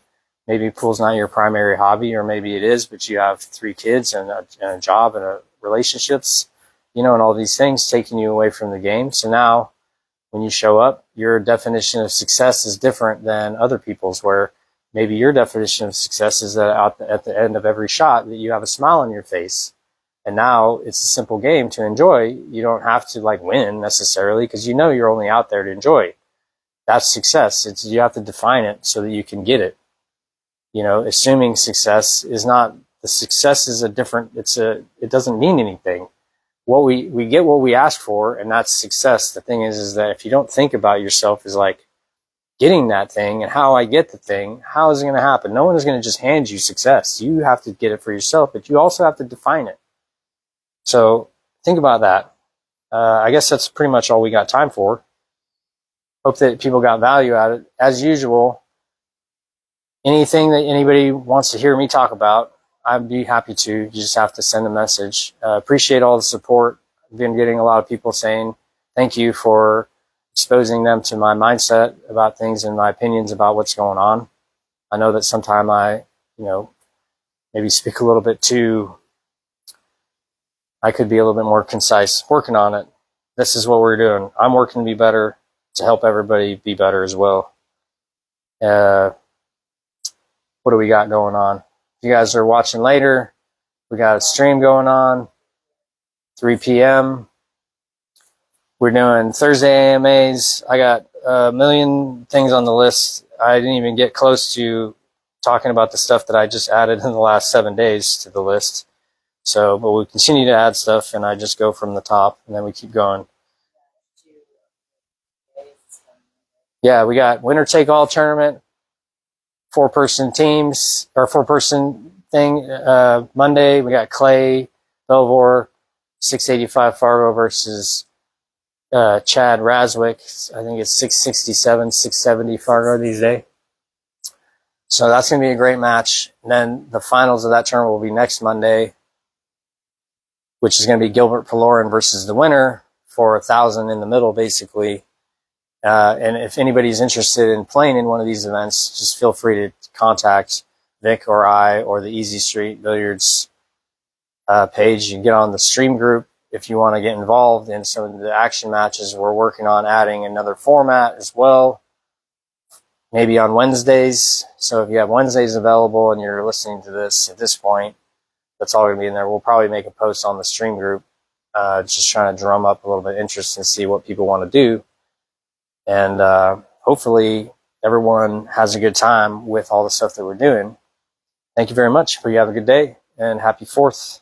Maybe pool's not your primary hobby, or maybe it is, but you have 3 kids and a job and relationships, and all these things taking you away from the game. So now when you show up, your definition of success is different than other people's, where maybe your definition of success is that at the end of every shot that you have a smile on your face. And now it's a simple game to enjoy. You don't have to like win necessarily, because you're only out there to enjoy. That's success. You have to define it so that you can get it. Assuming success is not, the success is it doesn't mean anything. We get what we ask for, and that's success. The thing is that if you don't think about yourself as like getting that thing and how I get the thing, how is it going to happen? No one is going to just hand you success. You have to get it for yourself, but you also have to define it. So think about that. I guess that's pretty much all we got time for. Hope that people got value out of it. As usual, anything that anybody wants to hear me talk about, I'd be happy to. You just have to send a message. Appreciate all the support. I've been getting a lot of people saying thank you for exposing them to my mindset about things and my opinions about what's going on. I know that sometimes I, maybe speak a little bit too. I could be a little bit more concise. Working on it. This is what we're doing. I'm working to be better, to help everybody be better as well. What do we got going on? If you guys are watching later, We got a stream going on, 3 p.m. We're doing Thursday AMAs. I got a million things on the list. I didn't even get close to talking about the stuff that I just added in the last 7 days to the list. So, but we continue to add stuff, and I just go from the top, and then we keep going. Yeah, we got winner take all tournament, 4-person teams, or 4-person thing. Monday, we got Clay, Belvoir, 685 Fargo versus Chad Raswick. I think it's 667, 670 Fargo these days. So that's going to be a great match. And then the finals of that tournament will be next Monday, which is going to be Gilbert Pelorin versus the winner for 1,000 in the middle, basically. And if anybody's interested in playing in one of these events, just feel free to contact Vic or I or the Easy Street Billiards page. You can get on the stream group if you want to get involved in some of the action matches. We're working on adding another format as well, maybe on Wednesdays. So if you have Wednesdays available and you're listening to this at this point, that's all going to be in there. We'll probably make a post on the stream group, just trying to drum up a little bit of interest and see what people want to do. And hopefully everyone has a good time with all the stuff that we're doing. Thank you very much. You have a good day, and happy 4th.